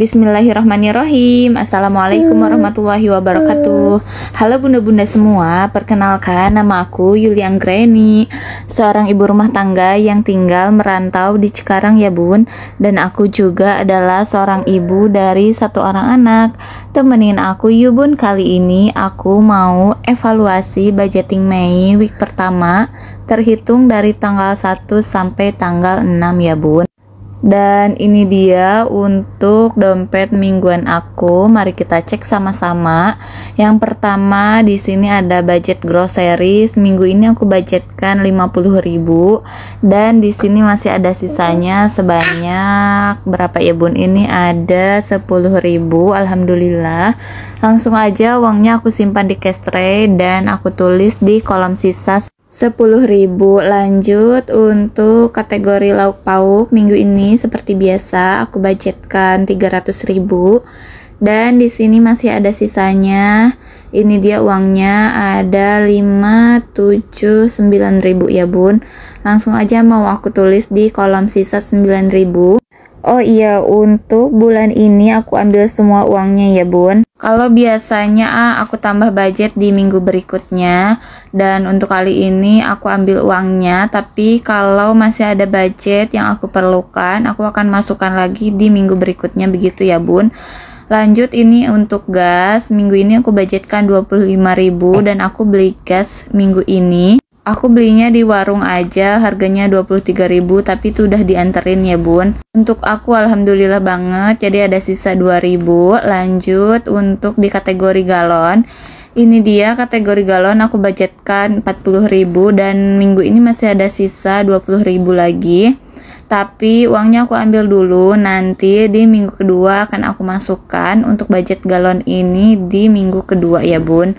Bismillahirrahmanirrahim. Assalamualaikum warahmatullahi wabarakatuh. Halo bunda-bunda semua, perkenalkan nama aku Yulia Anggreni, seorang ibu rumah tangga yang tinggal merantau di Cikarang ya bun. Dan aku juga adalah seorang ibu dari satu orang anak. Temenin aku yuk bun, kali ini aku mau evaluasi budgeting Mei week pertama, terhitung dari tanggal 1 sampai tanggal 6 ya bun. Dan ini dia untuk dompet mingguan aku. Mari kita cek sama-sama. Yang pertama di sini ada budget groceries. Minggu ini aku budgetkan 50.000 dan di sini masih ada sisanya sebanyak berapa ya bun? Ini ada 10.000. Alhamdulillah. Langsung aja uangnya aku simpan di cash tray dan aku tulis di kolom sisa 10.000. Lanjut untuk kategori lauk pauk minggu ini seperti biasa aku budgetkan 300.000 dan di sini masih ada sisanya. Ini dia uangnya ada 579.000 ya bun. Langsung aja mau aku tulis di kolom sisa 9.000. Oh iya, untuk bulan ini aku ambil semua uangnya ya bun. Kalau biasanya aku tambah budget di minggu berikutnya, dan untuk kali ini aku ambil uangnya. Tapi kalau masih ada budget yang aku perlukan, aku akan masukkan lagi di minggu berikutnya, begitu ya bun. Lanjut ini untuk gas. Minggu ini aku budgetkan 25.000 dan aku beli gas minggu ini. Aku belinya di warung aja, harganya 23.000 tapi itu udah dianterin ya bun. Untuk aku alhamdulillah banget, jadi ada sisa 2.000. Lanjut untuk di kategori galon. Ini dia kategori galon aku budgetkan 40.000 dan minggu ini masih ada sisa 20.000 lagi. Tapi uangnya aku ambil dulu, nanti di minggu kedua akan aku masukkan untuk budget galon ini di minggu kedua ya bun.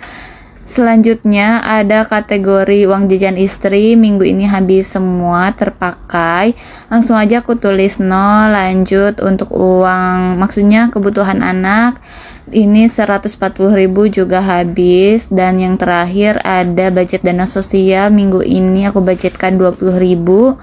Selanjutnya ada kategori uang jajan istri. Minggu ini habis semua terpakai. Langsung aja aku tulis 0. Lanjut untuk uang, maksudnya kebutuhan anak, ini 140.000 juga habis. Dan yang terakhir ada budget dana sosial. Minggu ini aku budgetkan 20.000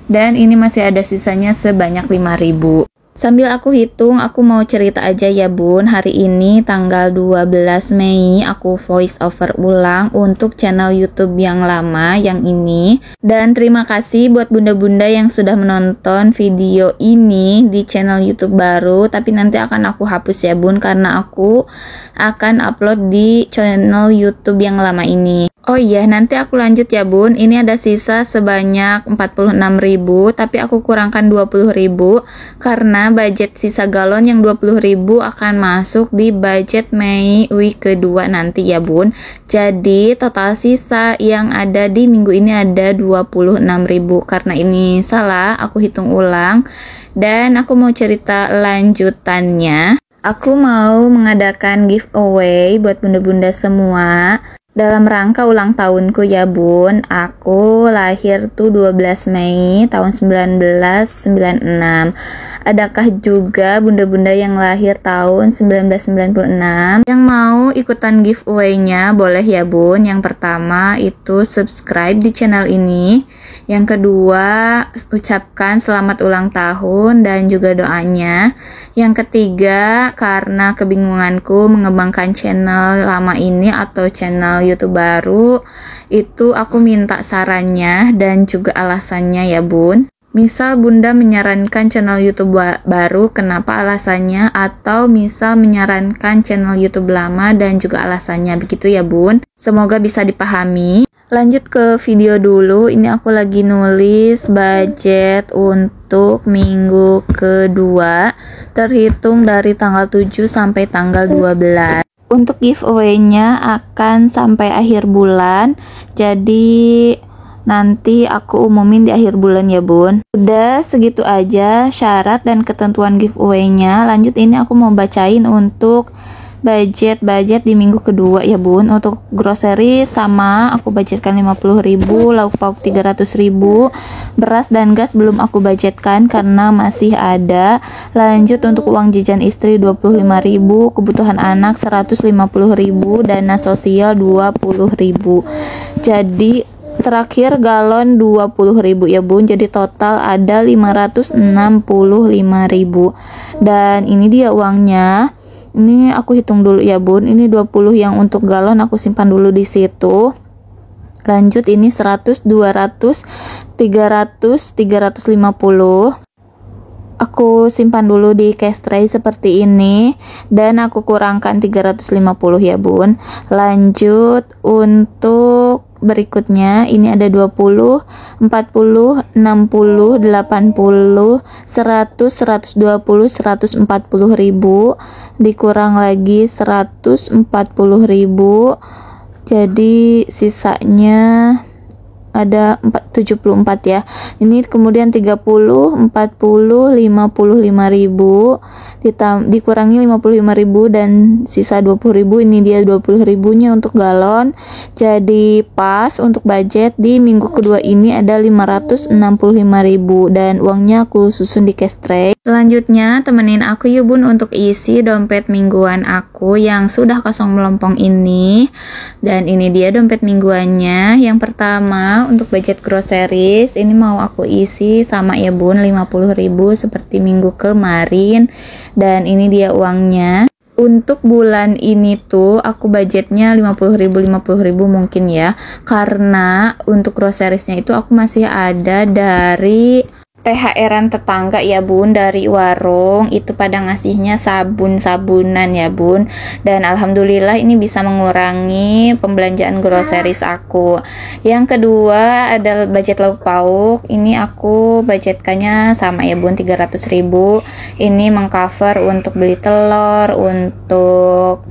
dan ini masih ada sisanya sebanyak 5.000. Sambil aku hitung, aku mau cerita aja ya bun. Hari ini tanggal 12 Mei aku voice over ulang untuk channel YouTube yang lama yang ini. Dan terima kasih buat bunda-bunda yang sudah menonton video ini di channel YouTube baru. Tapi nanti akan aku hapus ya bun, karena aku akan upload di channel YouTube yang lama ini. Oh iya, nanti aku lanjut ya bun. Ini ada sisa sebanyak 46.000, tapi aku kurangkan 20.000 karena budget sisa galon yang 20.000 akan masuk di budget Mei week kedua nanti ya bun. Jadi total sisa yang ada di minggu ini ada 26.000. Karena ini salah, aku hitung ulang dan aku mau cerita lanjutannya. Aku mau mengadakan giveaway buat bunda-bunda semua dalam rangka ulang tahunku ya bun. Aku lahir tuh 12 Mei tahun 1996. Adakah juga bunda-bunda yang lahir tahun 1996 yang mau ikutan giveaway-nya? Boleh ya bun. Yang pertama itu subscribe di channel ini. Yang kedua, ucapkan selamat ulang tahun dan juga doanya. Yang ketiga, karena kebingunganku mengembangkan channel lama ini atau channel YouTube baru, itu aku minta sarannya dan juga alasannya ya bun. Misal bunda menyarankan channel YouTube baru, kenapa alasannya, atau misal menyarankan channel YouTube lama dan juga alasannya, begitu ya bun. Semoga bisa dipahami. Lanjut ke video dulu. Ini aku lagi nulis budget untuk minggu kedua terhitung dari tanggal 7 sampai tanggal 12. Untuk giveaway-nya akan sampai akhir bulan. Jadi nanti aku umumin di akhir bulan ya bun. Udah segitu aja syarat dan ketentuan giveaway-nya. Lanjut ini aku mau bacain untuk budget di minggu kedua ya bun. Untuk grocery sama aku budgetkan 50.000, lauk pauk 300.000, beras dan gas belum aku budgetkan karena masih ada. Lanjut untuk uang jajan istri 25.000, kebutuhan anak 150.000, dana sosial 20.000. Jadi Terakhir galon 20.000 ya bun, jadi total ada 565.000. Dan ini dia uangnya. Ini aku hitung dulu ya bun, ini 20 yang untuk galon aku simpan dulu di situ. Lanjut ini 100, 200, 300, 350. Aku simpan dulu di cash tray seperti ini dan aku kurangkan 350 ya bun. Lanjut untuk berikutnya ini ada 20, 40, 60, 80, 100, 120, 140 ribu, dikurang lagi 140 ribu, jadi sisanya ada 74 ya. Ini kemudian 30, 40, 55 ribu, dikurangi 55 ribu dan sisa 20 ribu. Ini dia 20 ribunya untuk galon. Jadi pas untuk budget di minggu kedua ini ada 565 ribu dan uangnya aku susun di cash tray. Selanjutnya temenin aku yuk bun untuk isi dompet mingguan aku yang sudah kosong melompong ini. Dan ini dia dompet mingguannya. Yang pertama untuk budget groceries ini mau aku isi sama ya bun 50 ribu seperti minggu kemarin. Dan ini dia uangnya. Untuk bulan ini tuh aku budgetnya 50 ribu mungkin ya, karena untuk groceriesnya itu aku masih ada dari THR-an tetangga ya bun, dari warung itu pada ngasihnya sabun-sabunan ya bun, dan alhamdulillah ini bisa mengurangi pembelanjaan groceries aku. Yang kedua ada budget lauk pauk, ini aku budgetkannya sama ya bun 300 ribu. Ini mengcover untuk beli telur, untuk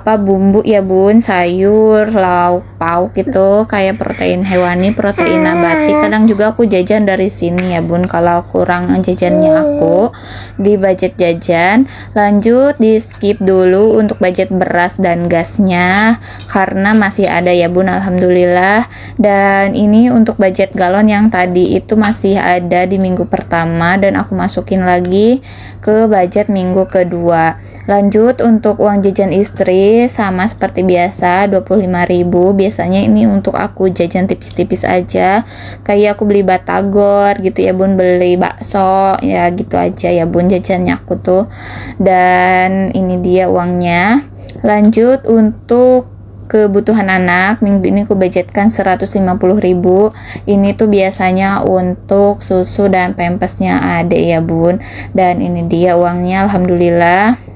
bumbu ya bun, sayur, lauk pauk gitu, kayak protein hewani, protein nabati. Kadang juga aku jajan dari sini ya bun kalau kurang jajannya aku di budget jajan. Lanjut di skip dulu untuk budget beras dan gasnya karena masih ada ya bun, alhamdulillah. Dan ini untuk budget galon yang tadi itu masih ada di minggu pertama dan aku masukin lagi ke budget minggu kedua. Lanjut untuk uang jajan istri sama seperti biasa 25 ribu. Biasanya ini untuk aku jajan tipis-tipis aja, kayak aku beli batagor gitu ya bun, beli bakso ya gitu aja ya bun jajannya aku tuh. Dan ini dia uangnya. Lanjut untuk kebutuhan anak, minggu ini aku budgetkan 150 ribu. Ini tuh biasanya untuk susu dan pampasnya adek ya bun. Dan ini dia uangnya, alhamdulillah.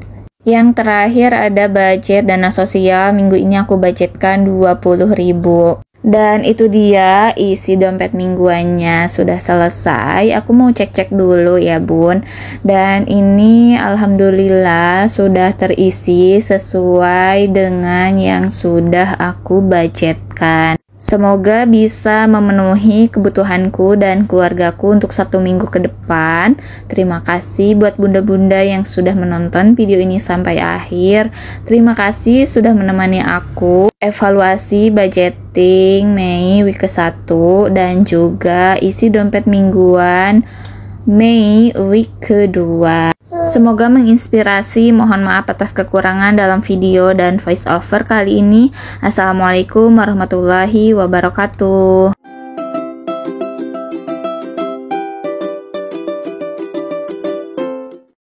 Yang terakhir ada budget dana sosial, minggu ini aku budgetkan 20 ribu. Dan itu dia isi dompet mingguannya sudah selesai. Aku mau cek-cek dulu ya bun. Dan ini alhamdulillah sudah terisi sesuai dengan yang sudah aku budgetkan. Semoga bisa memenuhi kebutuhanku dan keluargaku untuk 1 minggu ke depan. Terima kasih buat bunda-bunda yang sudah menonton video ini sampai akhir. Terima kasih sudah menemani aku evaluasi budgeting Mei week ke-1 dan juga isi dompet mingguan Mei week kedua. Semoga menginspirasi. Mohon maaf atas kekurangan dalam video dan voice over kali ini. Assalamualaikum warahmatullahi wabarakatuh.